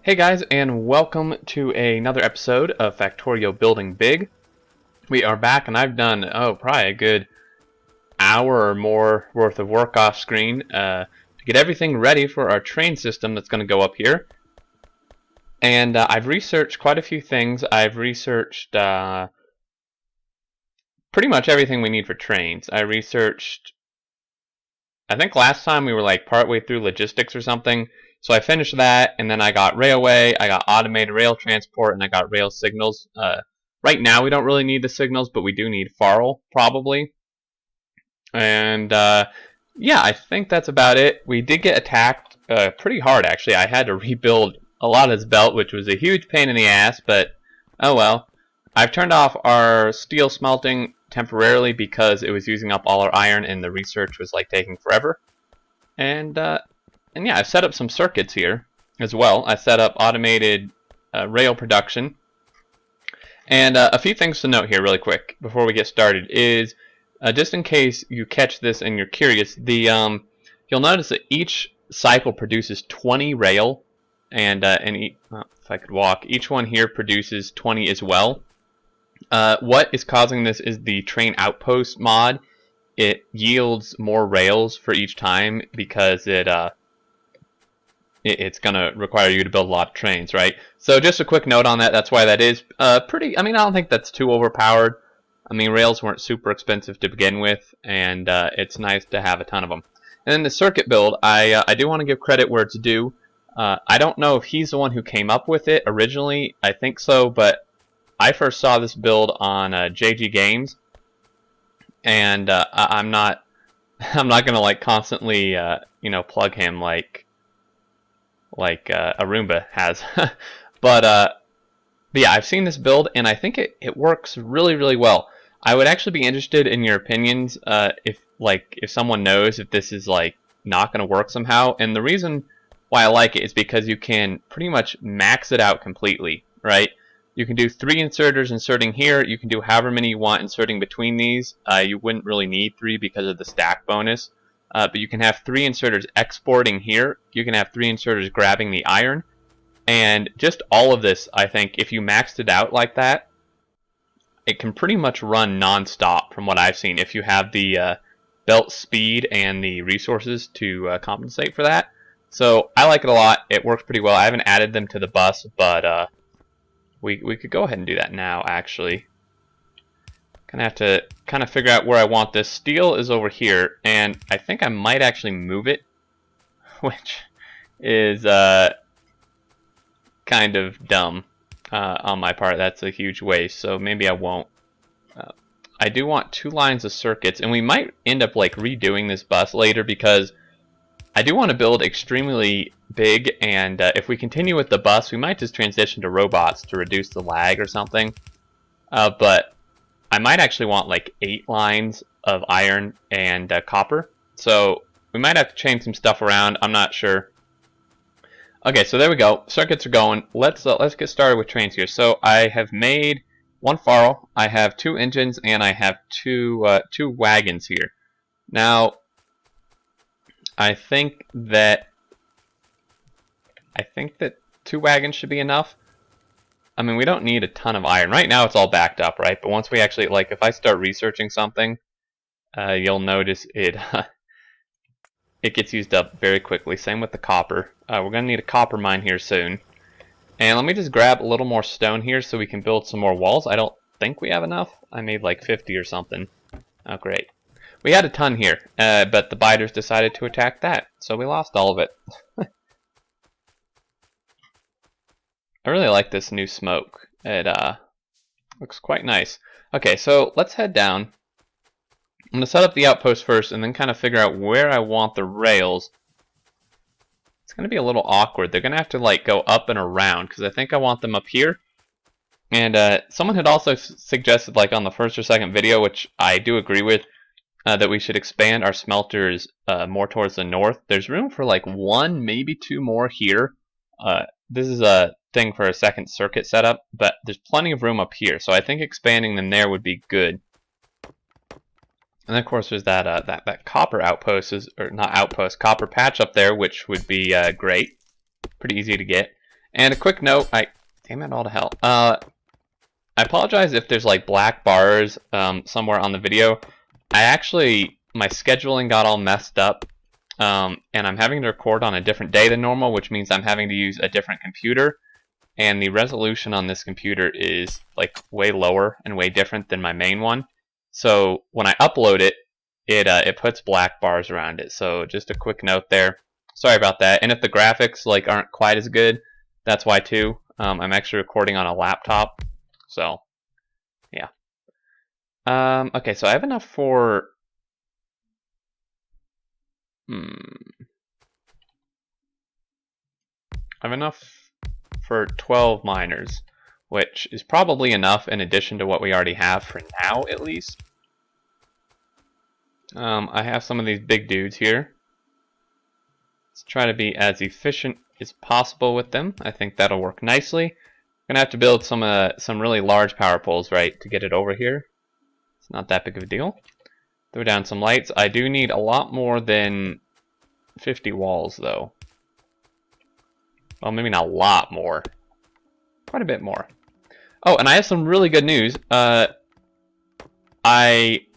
Hey guys, and welcome to another episode of Factorio Building Big. We are back, and I've done, probably a good hour or more worth of work off screen to get everything ready for our train system that's going to go up here. And I've researched quite a few things. I've researched pretty much everything we need for trains. I think last time we were like partway through logistics or something. So I finished that, and then I got railway, I got automated rail transport, and I got rail signals. Right now we don't really need the signals, but we do need FARL, probably. And yeah, I think that's about it. We did get attacked pretty hard, actually. I had to rebuild a lot of this belt, which was a huge pain in the ass, but oh well. I've turned off our steel smelting temporarily because it was using up all our iron, and the research was like taking forever. And yeah, I've set up some circuits here as well. I set up automated rail production. And a few things to note here really quick before we get started is, just in case you catch this and you're curious, you'll notice that each cycle produces 20 rail, and if I could walk, each one here produces 20 as well. What is causing this is the train outpost mod. It yields more rails for each time because it's going to require you to build a lot of trains, right? So just a quick note on that. That's why that is pretty. I mean, I don't think that's too overpowered. I mean, rails weren't super expensive to begin with, and it's nice to have a ton of them. And then the circuit build, I do want to give credit where it's due. I don't know if he's the one who came up with it originally. I think so, but I first saw this build on JG Games, and I'm not gonna like constantly plug him like Roomba has. But yeah, I've seen this build, and I think it works really, really well. I would actually be interested in your opinions if someone knows if this is like not going to work somehow. And the reason why I like it is because you can pretty much max it out completely, right? You can do 3 inserters inserting here. You can do however many you want inserting between these. You wouldn't really need 3 because of the stack bonus. But you can have 3 inserters exporting here. You can have 3 inserters grabbing the iron. And just all of this, I think, if you maxed it out like that, it can pretty much run non-stop from what I've seen if you have the belt speed and the resources to compensate for that. So I like it a lot. It works pretty well. I haven't added them to the bus, but we could go ahead and do that now, actually. Gonna have to kind of figure out where I want this. Steel is over here, and I think I might actually move it, which is kind of dumb on my part. That's a huge waste, so maybe I won't. I do want 2 lines of circuits, and we might end up like redoing this bus later because I do want to build extremely big, and if we continue with the bus, we might just transition to robots to reduce the lag or something. But I might actually want like 8 lines of iron and copper, so we might have to change some stuff around. I'm not sure. Okay, so there we go. Circuits are going. Let's get started with trains here. So I have made 1 FARL. I have 2 engines, and I have two wagons here. Now, I think that 2 wagons should be enough. I mean, we don't need a ton of iron. Right now it's all backed up, right? But once we actually, like, if I start researching something, you'll notice it gets used up very quickly. Same with the copper. We're going to need a copper mine here soon. And let me just grab a little more stone here so we can build some more walls. I don't think we have enough. I made like 50 or something. Oh, great. We had a ton here, but the biters decided to attack that, so we lost all of it. I really like this new smoke. It looks quite nice. Okay, so let's head down. I'm going to set up the outpost first and then kind of figure out where I want the rails. It's going to be a little awkward. They're going to have to like go up and around because I think I want them up here. And someone had also suggested, like on the first or second video, which I do agree with, that we should expand our smelters more towards the north. There's room for like 1, maybe 2 more here. This is a thing for a second circuit setup, but there's plenty of room up here, so I think expanding them there would be good. And then of course there's that copper outpost, or not outpost, copper patch up there, which would be great, pretty easy to get. And a quick note, damn it all to hell. I apologize if there's like black bars somewhere on the video. My scheduling got all messed up, and I'm having to record on a different day than normal, which means I'm having to use a different computer. And the resolution on this computer is like way lower and way different than my main one. So when I upload it, it puts black bars around it. So just a quick note there. Sorry about that. And if the graphics like aren't quite as good, that's why too. I'm actually recording on a laptop, so yeah. Okay, so I have enough for. I have enough for 12 miners, which is probably enough in addition to what we already have for now, at least. I have some of these big dudes here. Let's try to be as efficient as possible with them. I think that'll work nicely. I'm gonna have to build some really large power poles, right, to get it over here. It's not that big of a deal. Throw down some lights. I do need a lot more than 50 walls, though. Well, maybe not a lot more. Quite a bit more. Oh, and I have some really good news. I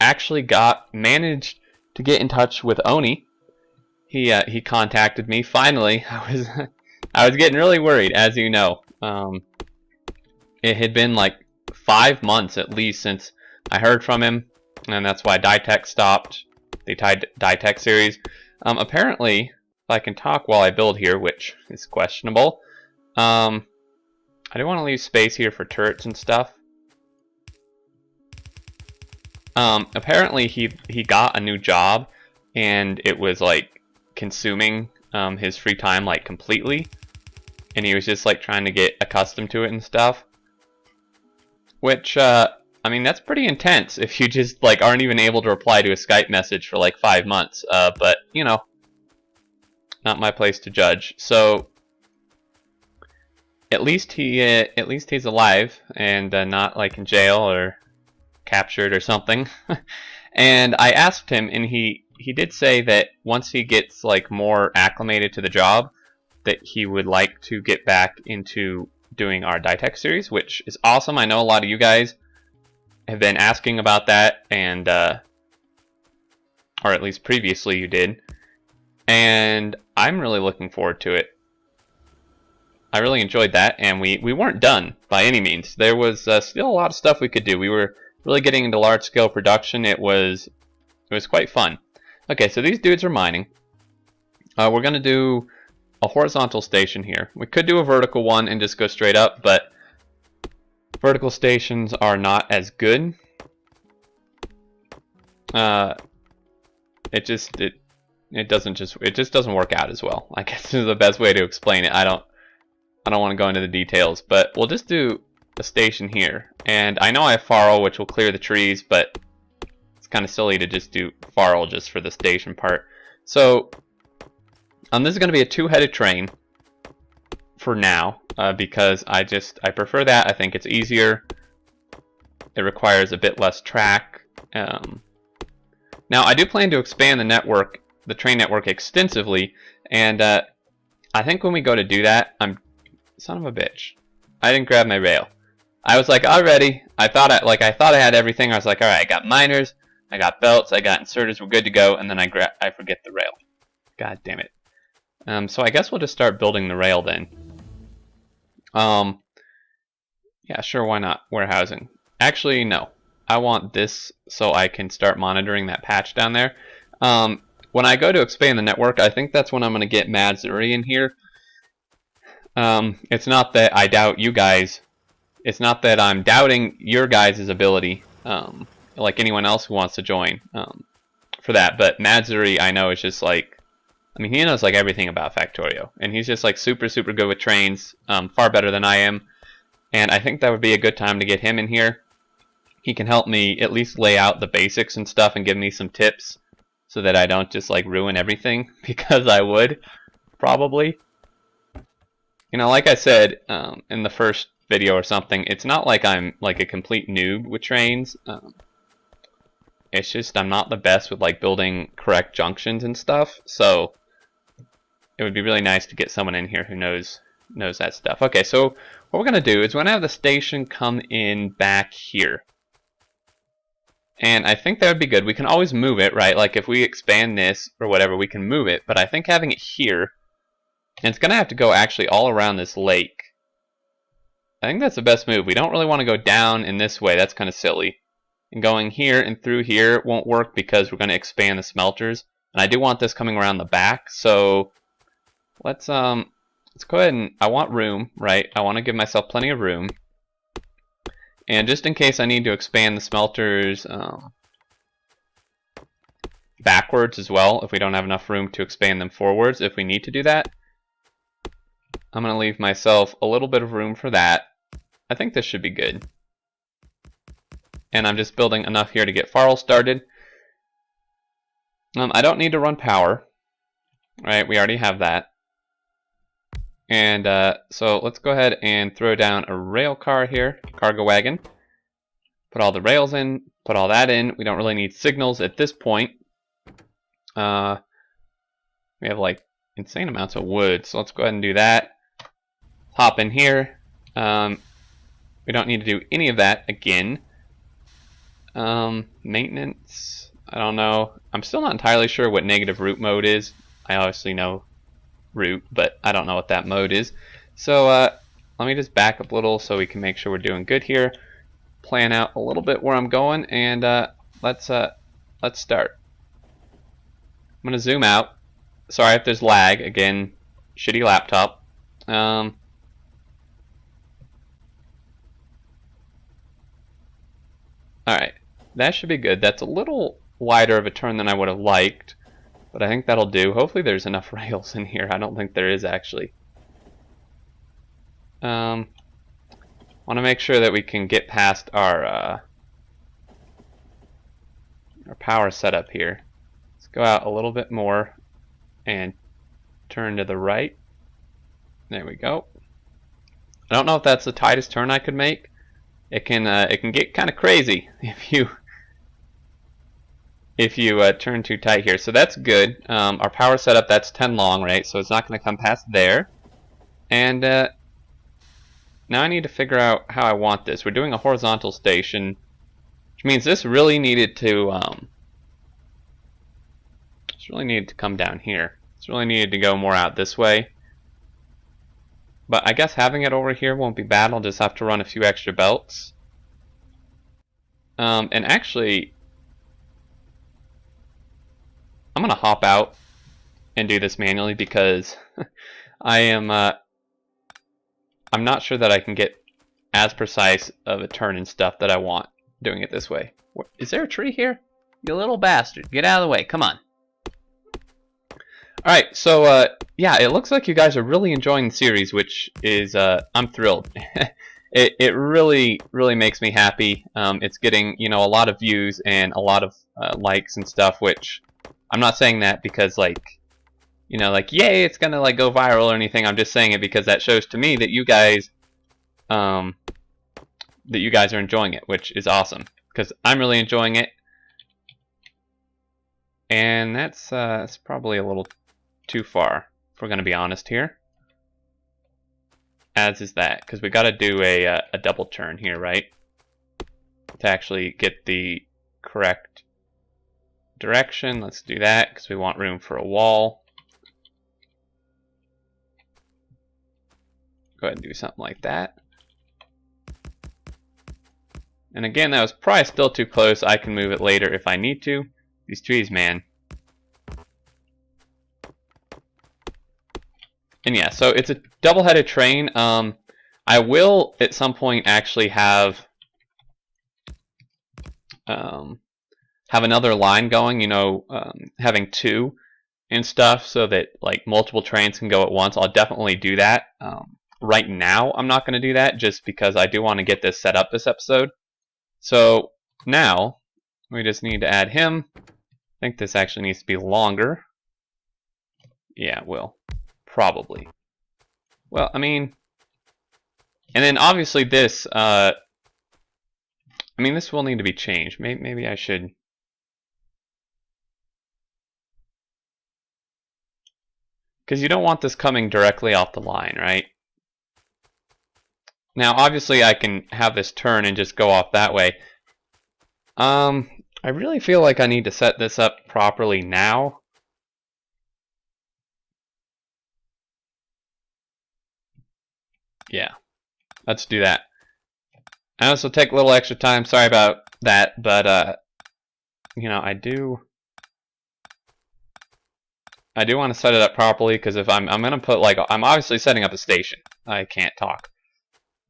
actually managed to get in touch with Oni. He contacted me finally. I was getting really worried, as you know. It had been like 5 months at least since I heard from him, and that's why Ditech stopped the Ditech series. Apparently, if I can talk while I build here, which is questionable, I do want to leave space here for turrets and stuff. Apparently he got a new job, and it was like consuming his free time like completely, and he was just like trying to get accustomed to it and stuff. Which I mean, that's pretty intense if you just like aren't even able to reply to a Skype message for like 5 months. But you know, not my place to judge. So at least he's alive and not like in jail or captured or something. And I asked him, and he did say that once he gets like more acclimated to the job, that he would like to get back into doing our Ditech series, which is awesome. I know a lot of you guys have been asking about that, and or at least previously you did, and I'm really looking forward to it. I really enjoyed that, and we weren't done by any means. There was still a lot of stuff we could do. We were really getting into large-scale production. It was quite fun. Okay, so these dudes are mining. We're going to do a horizontal station here. We could do a vertical one and just go straight up, but vertical stations are not as good. It just doesn't work out as well, I guess is the best way to explain it. I don't want to go into the details, but we'll just do a station here. And I know I have FARL, which will clear the trees, but it's kind of silly to just do FARL just for the station part. So this is going to be a two-headed train for now, because I prefer that. I think it's easier. It requires a bit less track. Now I do plan to expand the train network extensively, and I think when we go to do that, son of a bitch, I didn't grab my rail. I was like, already. I thought I had everything. I was like, all right, I got miners, I got belts, I got inserters, we're good to go. And then I forget the rail. God damn it. So I guess we'll just start building the rail then. Yeah, sure, why not? Warehousing. Actually, no. I want this so I can start monitoring that patch down there. When I go to expand the network, I think that's when I'm going to get Madzuri in here. It's not that I doubt you guys. It's not that I'm doubting your guys' ability, like anyone else who wants to join for that. But Madzuri, I know, is just like, I mean, he knows like everything about Factorio, and he's just like super good with trains, far better than I am. And I think that would be a good time to get him in here. He can help me at least lay out the basics and stuff and give me some tips so that I don't just like ruin everything, because I would probably. You know, like I said in the first video or something, it's not like I'm like a complete noob with trains. It's just I'm not the best with like building correct junctions and stuff. So it would be really nice to get someone in here who knows knows that stuff. Okay, so what we're going to do is we're going to have the station come in back here. And I think that would be good. We can always move it, right? Like if we expand this or whatever, we can move it. But I think having it here, and it's going to have to go actually all around this lake. I think that's the best move. We don't really want to go down in this way. That's kind of silly. And going here and through here won't work because we're going to expand the smelters. And I do want this coming around the back. So let's go ahead and I want room, right? I want to give myself plenty of room. And just in case I need to expand the smelters backwards as well, if we don't have enough room to expand them forwards, if we need to do that, I'm going to leave myself a little bit of room for that. I think this should be good. And I'm just building enough here to get FARL started. I don't need to run power, right? We already have that. And so let's go ahead and throw down a rail car here, cargo wagon. Put all the rails in, put all that in. We don't really need signals at this point. We have like insane amounts of wood, so let's go ahead and do that. Hop in here. We don't need to do any of that again. Maintenance, I don't know. I'm still not entirely sure what negative root mode is. I obviously know root, but I don't know what that mode is. So let me just back up a little so we can make sure we're doing good here. Plan out a little bit where I'm going, and let's start. I'm gonna zoom out. Sorry if there's lag. Again, shitty laptop. Alright, that should be good. That's a little wider of a turn than I would have liked, but I think that'll do. Hopefully there's enough rails in here. I don't think there is actually. Want to make sure that we can get past our power setup here. Let's go out a little bit more and turn to the right. There we go. I don't know if that's the tightest turn I could make. It can get kind of crazy if you turn too tight here. So that's good. Our power setup, that's 10 long, right? So it's not going to come past there. And now I need to figure out how I want this. We're doing a horizontal station, which means this really needed to come down here. This really needed to go more out this way. But I guess having it over here won't be bad. I'll just have to run a few extra belts. And actually, I'm gonna hop out and do this manually because I'm not sure that I can get as precise of a turn and stuff that I want doing it this way. Is there a tree here? You little bastard! Get out of the way! Come on. Alright, so yeah, it looks like you guys are really enjoying the series, which is I'm thrilled. It really makes me happy. It's getting, you know, a lot of views and a lot of likes and stuff, which I'm not saying that because like, you know, like yay, it's gonna like go viral or anything. I'm just saying it because that shows to me that you guys are enjoying it, which is awesome because I'm really enjoying it. And that's probably a little too far, if we're going to be honest here. As is that, because we got to do a double turn here, right? To actually get the correct direction. Let's do that, because we want room for a wall. Go ahead and do something like that. And again, that was probably still too close. I can move it later if I need to. These trees, man. And yeah, so it's a double-headed train. I will at some point actually have another line going, you know, having two and stuff so that like multiple trains can go at once. I'll definitely do that. Right now, I'm not going to do that just because I do want to get this set up this episode. So now we just need to add him. I think this actually needs to be longer. Yeah, it will. Probably. Well, I mean, and then obviously this, I mean, this will need to be changed. Maybe I should. Because you don't want this coming directly off the line, right? Now, obviously, I can have this turn and just go off that way. I really feel like I need to set this up properly now. Yeah, let's do that. I know this will take a little extra time. Sorry about that, but you know, I do want to set it up properly, because if I'm gonna put, like, I'm obviously setting up a station. I can't talk.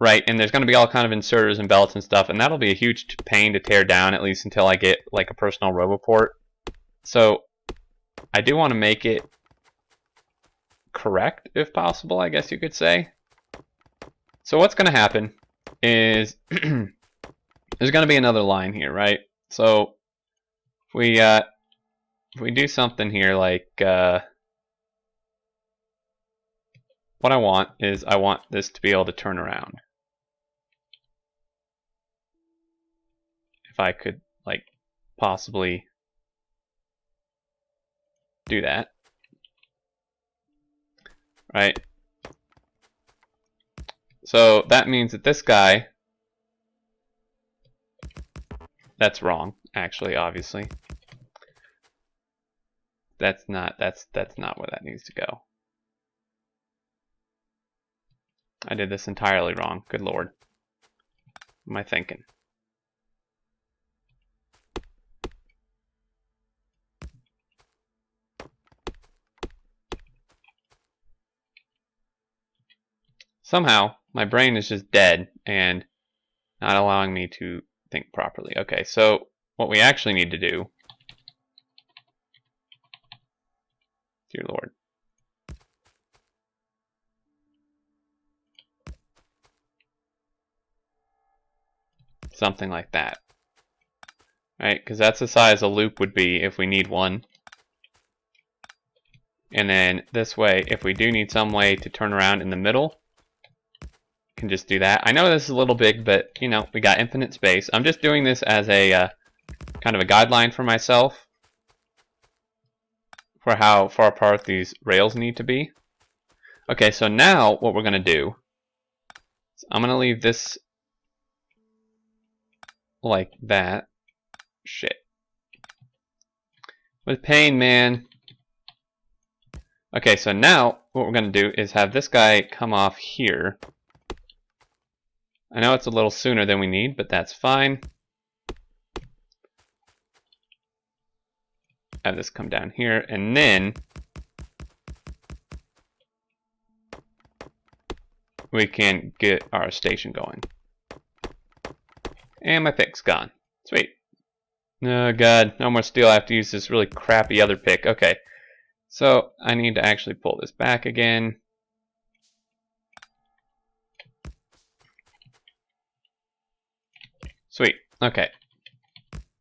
Right, and there's going to be all kind of inserters and belts and stuff, and that'll be a huge pain to tear down, at least until I get like a personal roboport. So I do want to make it correct, if possible, I guess you could say. So what's going to happen is there's going to be another line here, right? So if we do something here, like what I want is I want this to be able to turn around. If I could, like, possibly do that, right? So that means that this guy, that's wrong, actually, obviously. That's not where that needs to go. I did this entirely wrong. Good lord. What am I thinking? Somehow, my brain is just dead and not allowing me to think properly. Okay, so what we actually need to do, dear lord, something like that. Right, because that's the size a loop would be if we need one. And then this way, if we do need some way to turn around in the middle, can just do that. I know this is a little big, but you know, we got infinite space. I'm just doing this as a kind of a guideline for myself for how far apart these rails need to be. Okay, so now what we're going to do is I'm going to leave this like that. Shit. With pain, man. Okay, so now what we're going to do is have this guy come off here. I know it's a little sooner than we need, but that's fine. Have this come down here, and then we can get our station going. And my pick's gone. Sweet. Oh god, no more steel. I have to use this really crappy other pick. Okay, so I need to actually pull this back again. Sweet. Okay.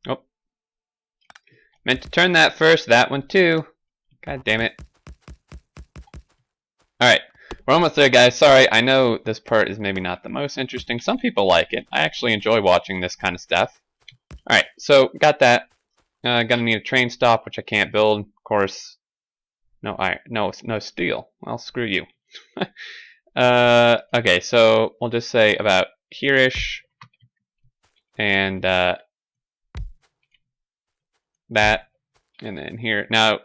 Oh. Meant to turn that first, that one too. God damn it. Alright, we're almost there, guys. Sorry, I know this part is maybe not the most interesting. Some people like it. I actually enjoy watching this kind of stuff. Alright, so got that. Gonna need a train stop, which I can't build. Of course, no iron, no steel. Well, screw you. Okay, so we'll just say about here-ish. And that, and then here. Now,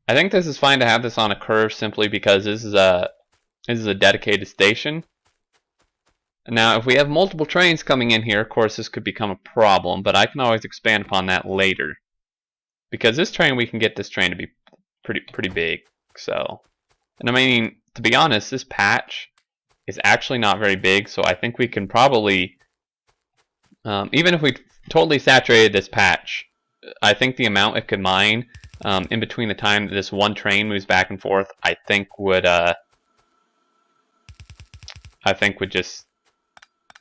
I think this is fine to have this on a curve simply because this is a dedicated station. Now, if we have multiple trains coming in here, of course, this could become a problem, but I can always expand upon that later. Because this train, we can get this train to be pretty big. So, and I mean, to be honest, this patch is actually not very big, so I think we can probably, even if we totally saturated this patch, I think the amount it could mine in between the time that this one train moves back and forth, I think would just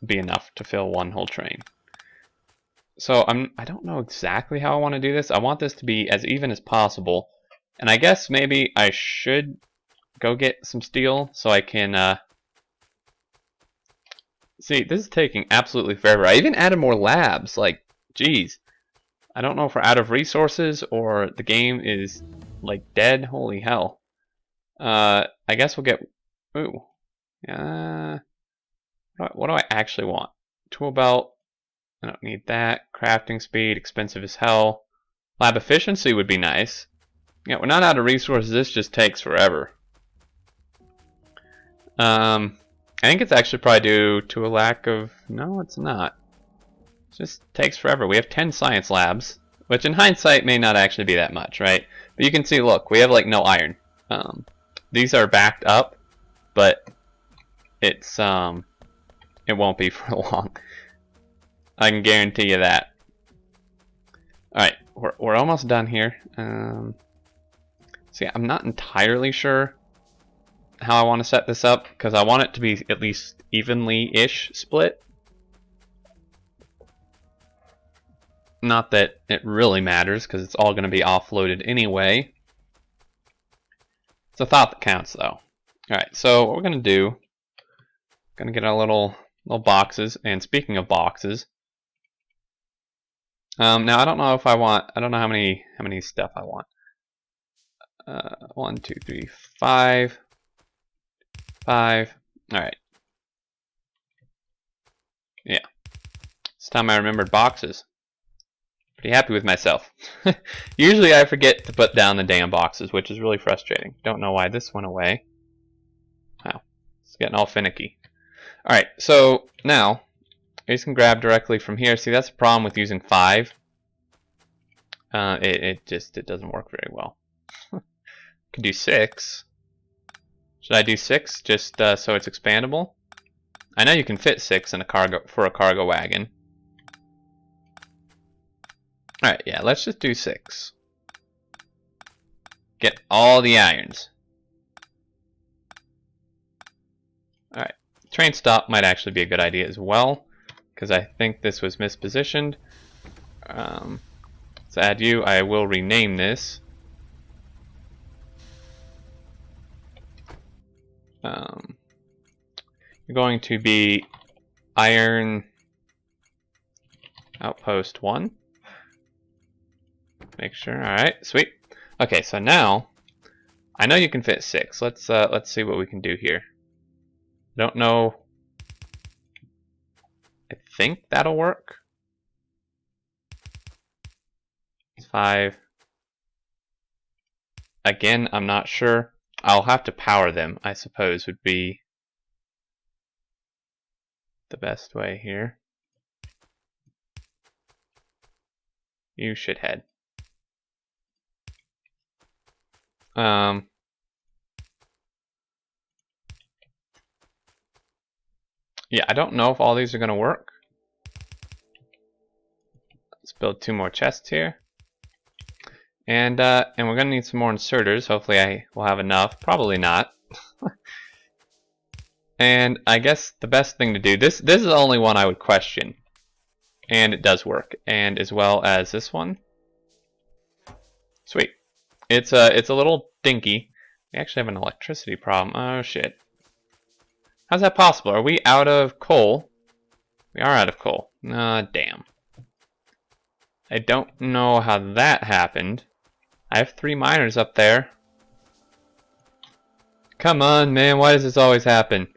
be enough to fill one whole train. So I don't know exactly how I want to do this. I want this to be as even as possible, and I guess maybe I should go get some steel so I can see. This is taking absolutely forever. I even added more labs. Like, geez, I don't know if we're out of resources or the game is like dead. Holy hell. I guess we'll get. Ooh. What do I actually want? Tool belt. I don't need that. Crafting speed, expensive as hell. Lab efficiency would be nice. Yeah, we're not out of resources. This just takes forever. I think it's actually probably due to a lack of... No, it's not. It just takes forever. We have 10 science labs, which in hindsight may not actually be that much, right? But you can see, look, we have like no iron. These are backed up, but it's it won't be for long. I can guarantee you that. Alright, we're almost done here. See, I'm not entirely sure how I want to set this up, because I want it to be at least evenly-ish split. Not that it really matters, because it's all going to be offloaded anyway. It's a thought that counts, though. Alright, so what we're going to do, going to get our little boxes, and speaking of boxes, now I don't know if I want, I don't know how many stuff I want. 1, 2, 3, 5. 5. Alright. Yeah. This time I remembered boxes. Pretty happy with myself. Usually I forget to put down the damn boxes, which is really frustrating. Don't know why this went away. Wow. It's getting all finicky. Alright, so now you can grab directly from here. See, that's the problem with using 5. It doesn't work very well. Could do 6. Should I do 6 just so it's expandable? I know you can fit 6 in a cargo wagon. Alright, yeah, let's just do 6. Get all the irons. Alright, train stop might actually be a good idea as well, because I think this was mispositioned. Let's add you. I will rename this. You're going to be Iron Outpost 1. Make sure. Alright, sweet. Okay, so now I know you can fit 6. Let's see what we can do here. Don't know. I think that'll work. It's 5. Again, I'm not sure. I'll have to power them, I suppose, would be the best way here. You shithead. Yeah, I don't know if all these are going to work. Let's build 2 more chests here. And we're going to need some more inserters. Hopefully I will have enough. Probably not. And I guess the best thing to do, this is the only one I would question. And it does work. And as well as this one. Sweet. It's a little dinky. We actually have an electricity problem. Oh shit. How's that possible? Are we out of coal? We are out of coal. Damn. I don't know how that happened. I have 3 miners up there. Come on, man. Why does this always happen?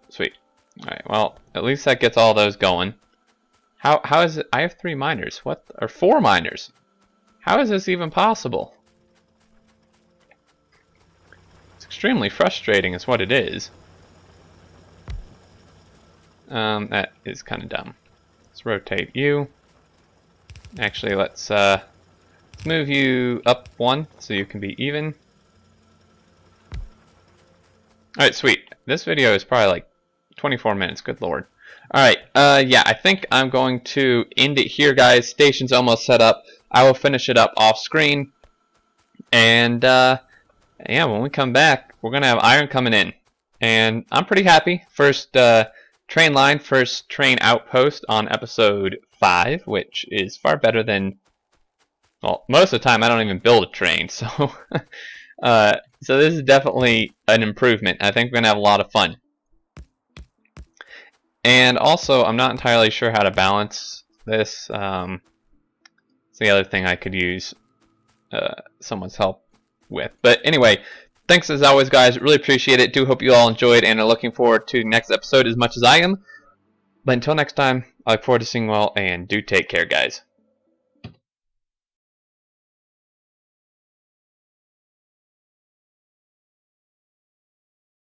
Sweet. Alright, well, at least that gets all those going. How is it? I have 3 miners. What? Or 4 miners. How is this even possible? It's extremely frustrating is what it is. That is kind of dumb. Let's rotate you. Actually, let's move you up 1 so you can be even. Alright, sweet. This video is probably like 24 minutes, good lord. Alright, yeah, I think I'm going to end it here, guys. Station's almost set up. I will finish it up off screen. And, yeah, when we come back, we're going to have iron coming in. And I'm pretty happy. First train line, first train outpost on episode 5, which is far better than, well, most of the time I don't even build a train, so so this is definitely an improvement. I think we're going to have a lot of fun. And also, I'm not entirely sure how to balance this. It's the other thing I could use someone's help with. But anyway, Thanks as always, guys. Really appreciate it. Do hope you all enjoyed and are looking forward to the next episode as much as I am. But until next time, I look forward to seeing you all, and do take care, guys.